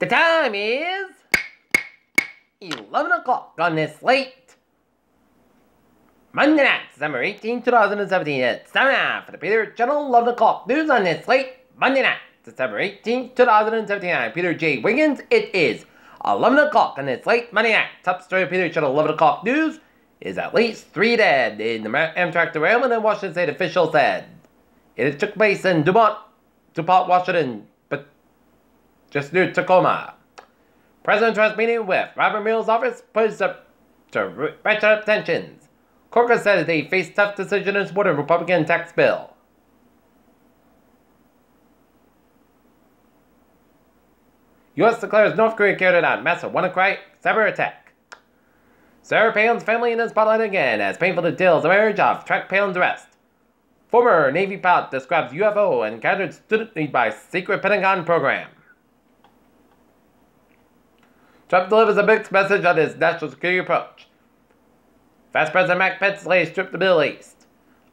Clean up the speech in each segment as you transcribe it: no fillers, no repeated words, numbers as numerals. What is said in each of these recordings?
The time is 11 o'clock on this late Monday night, December 18, 2017. It's time now for the Peter Channel 11 o'clock news on this late Monday night, December 18, 2017. I'm Peter J. Wiggins. It is 11 o'clock on this late Monday night. Top story of Peter Channel 11 o'clock news is at least 3 dead in the Amtrak derailment, and Washington State officials said it took place in DuPont, Washington, but just near Tacoma. President Trump's meeting with Robert Mueller's office pushed up to ratchet up tensions. Corker said they face tough decision in support of Republican tax bill. U.S. declares North Korea carried out massive WannaCry cyber attack. Sarah Palin's family in the spotlight again as painful details of marriage of track Palin's arrest. Former Navy pilot describes UFO encountered student by secret Pentagon program. Trump delivers a mixed message on his national security approach. Vice President Mike Pence lays stripped the Middle East.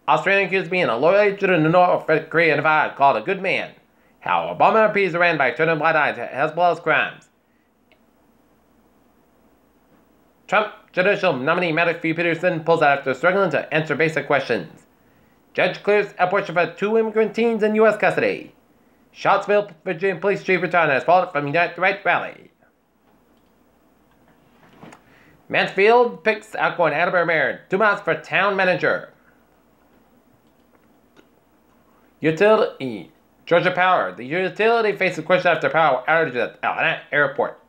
Australian accused of being a loyal agent in the North Korean divide called a good man. How Obama appears Iran by turning a blind eye to Hezbollah's crimes. Trump judicial nominee Matthew Peterson pulls out after struggling to answer basic questions. Judge clears abortion for 2 immigrant teens in U.S. custody. Charlottesville, Virginia police chief retired as followed from Unite the Right rally. Mansfield picks outgoing Attleboro mayor 2 months for town manager. Utility. Georgia Power. The utility faces question after power outage at Atlanta Airport.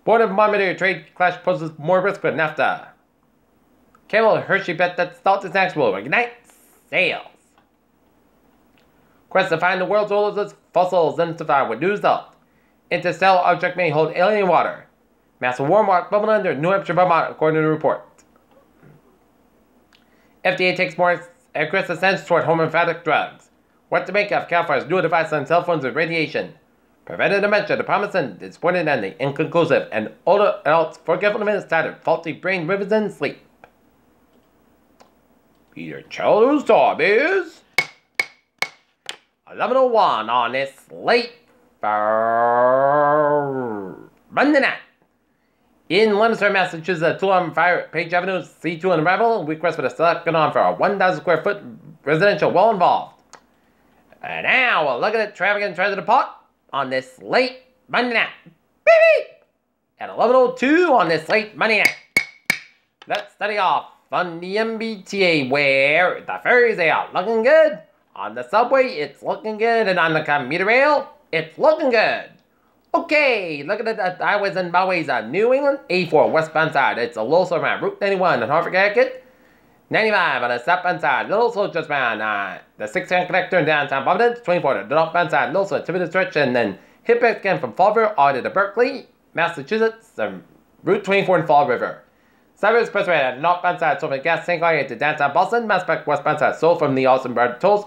Board of Monetary Trade clash poses more risk with NAFTA. Camel Hershey bet that salty snacks will ignite sales. Quest to find the world's oldest fossils identified with new results. Interstellar object may hold alien water. Massive warm water bubbling under New Hampshire, Vermont, according to the report. FDA takes more aggressive stance toward homeopathic drugs. What to make of California's new device on cell phones with radiation. Preventive dementia, the promising, disappointed ending, inconclusive, and older adults forgetfulness tied to faulty brain rhythms and sleep. Peter Charles Top is 11:01 on this late Monday night. In Leominster, Massachusetts, a 2 fire Page Avenue, C2 on arrival. Request for the second on for a 1,000 square foot residential well involved. And now we'll look at the traffic and transit report on this late Monday night. Beep! At 11:02 on this late Monday night. Let's study off on the MBTA where the ferries they are looking good. On the subway, it's looking good. And on the commuter rail, it's looking good. Okay, look at the highways and byways of New England. 84 westbound side, it's a little slow around Route 91 on Harvard Connecticut. 95 on the southbound side, little slow just around the 610 connector in downtown Providence. 24 on the northbound side, little slow Tiverton stretch, and then hit back again from Fall River all the way to Berkeley, Massachusetts, Route 24 in Fall River. Cyber Expressway at the northbound side, so from the gas tank area to downtown Boston. Mass back westbound side, so from the Austin Broad Tolls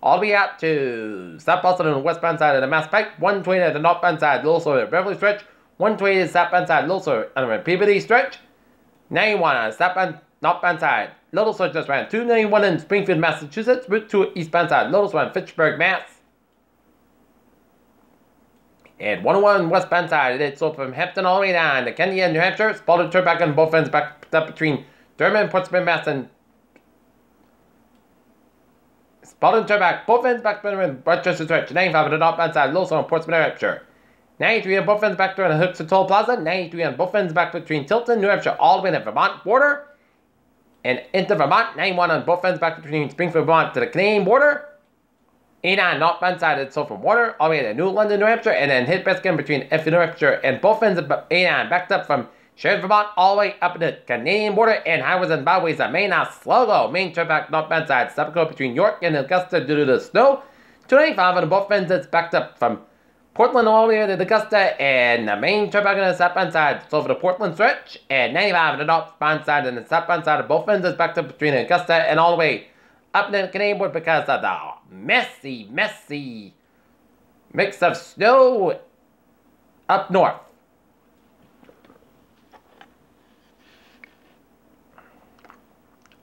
all the way out to South Boston on the westbound side of the Mass Pike. 120 at the northbound side, little slow at Beverly stretch. 120 at the southbound side, little slow on the Peabody stretch. 91 on the southbound northbound side, little slow just around 291 in Springfield, Massachusetts. Route 2 eastbound side, little slow in Fitchburg, Mass. And 101 westbound side, it's so from Hampton all the way down to Candia, New Hampshire. Spotted turnback on both ends back up between Durham and Portsmouth, Mass. And Spotted turnback both ends back between Rochester stretch. 95 on the northbound side, little slow in Portsmouth, New Hampshire. 93 on both ends back to the Hooks and Toll Plaza. 93 on both ends back between Tilton, New Hampshire, all the way to the Vermont border. And into Vermont. 91 on both ends back between Springfield, Vermont to the Canadian border. 89 northbound side, it's so from Water all the way to New London, New Hampshire, and then hit Beskin between Enfield, New Hampshire, and both ends of 89 backed up from Sheridan, Vermont, all the way up to the Canadian border, and highways and byways of Maine, Sligo, main turnback northbound side, Sepulchre between York and Augusta due to the snow. 295 on both ends, it's backed up from Portland all the way to Augusta, and the main turnback on the southbound side, so for the Portland stretch, and 95 on the northbound side, and the southbound side of both ends is backed up between Augusta and all the way up to the Canadian border because of the messy mix of snow up north.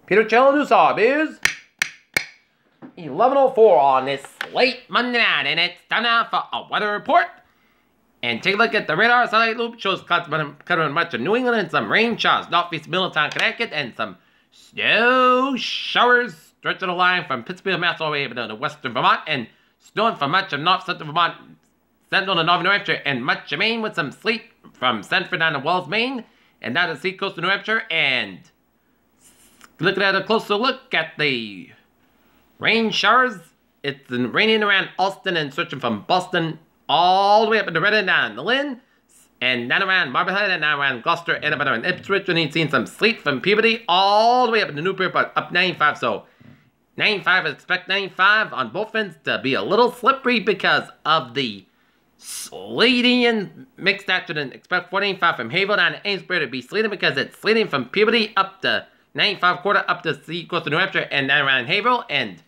Peter Channel News is 11:04 on this late Monday night, and it's time now for a weather report And take a look at the radar. Satellite loop shows clouds covering much of New England and some rain showers northeast Middletown, Connecticut, and some snow showers stretching the line from Pittsfield, Mass, all the way up to western Vermont, and snowing from much of north central Vermont, central and northern New Hampshire, and much of Maine with some sleet from Sanford down to Wells, Maine, and down to the seacoast of New Hampshire. And looking at a closer look at the rain showers, it's raining around Alston and stretching from Boston all the way up into Redding, down the Lynn, and down around Marblehead, and down around Gloucester, and up around Ipswich, and he's seen some sleet from Peabody all the way up into Newbury, but up 95. So 95, expect 95 on both ends to be a little slippery because of the sleeting and mixed action, and expect 495 from Haverhill down to Amesbury to be sleeting because it's sleeting from Peabody up to 95 quarter up to the seacoast of New Hampshire, and down around Haverhill, and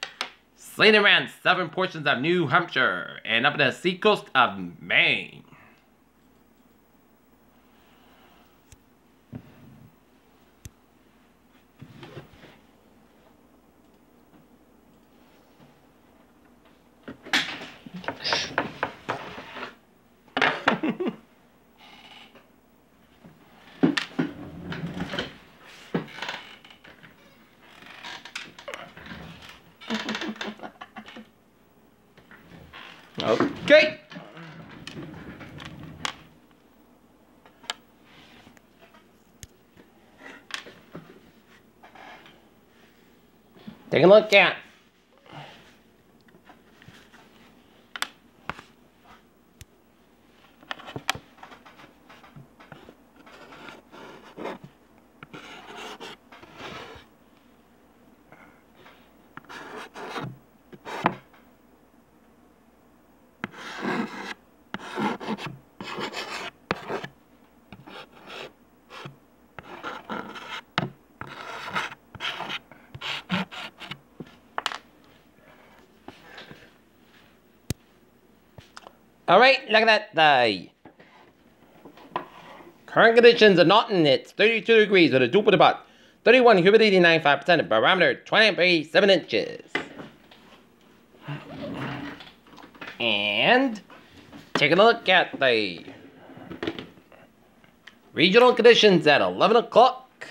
sleeting around southern portions of New Hampshire and up to the seacoast of Maine. Okay. Take a look at Alright, look at that. The current conditions are not in it's 32 degrees with a dew point about 31, humidity 95%, barometer 20.7 inches. And taking a look at the regional conditions at 11 o'clock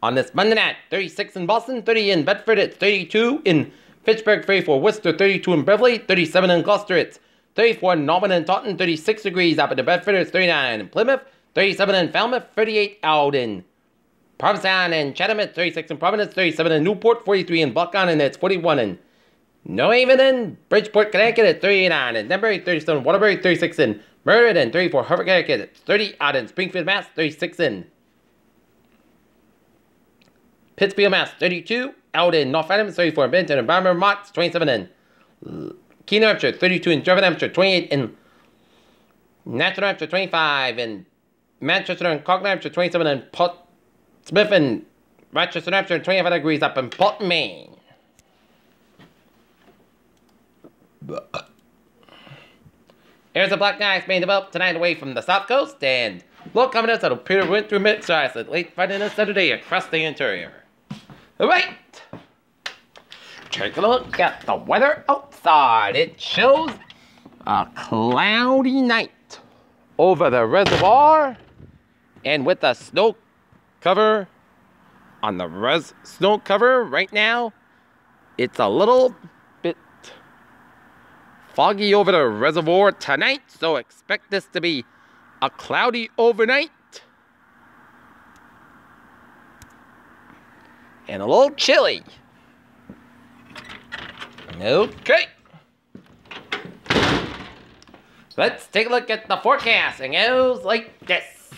on this Monday night. 36 in Boston, 30 in Bedford, it's 32 in Fitchburg, 34 Worcester, 32 in Beverly, 37 in Gloucester, it's 34 in Norman and Taunton, 36 degrees up in New Bedford, it's 39 in Plymouth, 37 in Falmouth, 38 out in Provincetown and Chatham, it's 36 in Providence, 37 in Newport, 43 in Bucktown, and it's 41 in New Haven and Bridgeport, Connecticut, it's 39 in Denbury, 37 in Waterbury, 36 in Meriden, and 34 Harvard, Connecticut, it's 30 out in Springfield, Mass, 36 in Pittsfield, Mass, 32 out in North Adams, 34 in Benton and Balmer, Vermont, 27 in Keene, New Hampshire, 32 in Devon, New Hampshire, 28 in Nashville, New Hampshire, 25 in Manchester and Concord, New Hampshire, 27 in Portsmouth and Rochester, New Hampshire, and 25 degrees up in Portland, Maine. Here's a black ice being developed tonight away from the south coast, and low coming that'll appear to went through mid-size at late Friday and Saturday across the interior. Alright, take a look at the weather outside. It shows a cloudy night over the reservoir, and with the snow cover on the snow cover right now, it's a little bit foggy over the reservoir tonight, so expect this to be a cloudy overnight and a little chilly. Okay, let's take a look at the forecast, and it goes like this.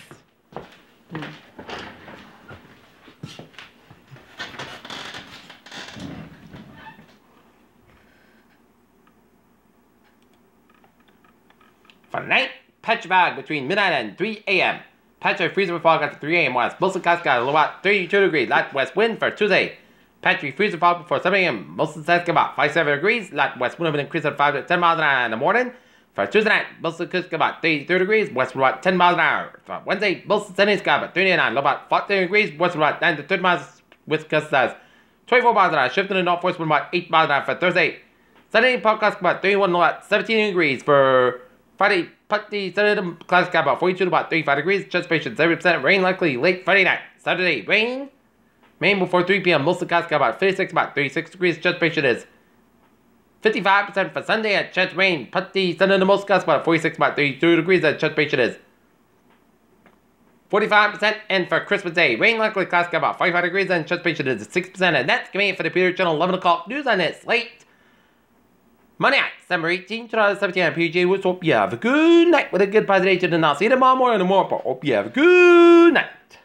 For tonight, patchy fog between midnight and 3 a.m. Patchy freezing fog after 3 a.m. west. Most of the skies got a low at 32 degrees. Light west wind for Tuesday. Patchy freezing fog before 7 a.m. Most of the skies got about 57 degrees. Light west wind will increase at 5 to 10 miles an hour in the morning. For Tuesday night, most of the skies got about 33 degrees. West wind about 10 miles an hour. For Wednesday, most of the sunny skies about 39. Low about 40 degrees. West wind about 9 to 30 miles with gust size 24 miles an hour. Shifting to the northwest wind about 8 miles an hour for Thursday. Sunday, podcast about 31. Low at 17 degrees. For Friday, putty, Saturday, clouds about 42 to about 35 degrees. Precipitation 70%. Rain likely late Friday night. Saturday, rain. Rain before 3 p.m. Mostly clouds about 56, about 36 degrees. Precipitation is 55% for Sunday at chance rain. Putty, Sunday, the most clouds about 46, about 32 degrees. At precipitation is 45%. And for Christmas Day, rain likely clouds about 45 degrees. And precipitation is 6%. And that's going to be it for the Peter Channel 11 o'clock news on this late Monday night, December 18, 2017. I'm PJ Woods. Hope you have a good night with a good positive, and I'll see you tomorrow morning. Hope you have a good night.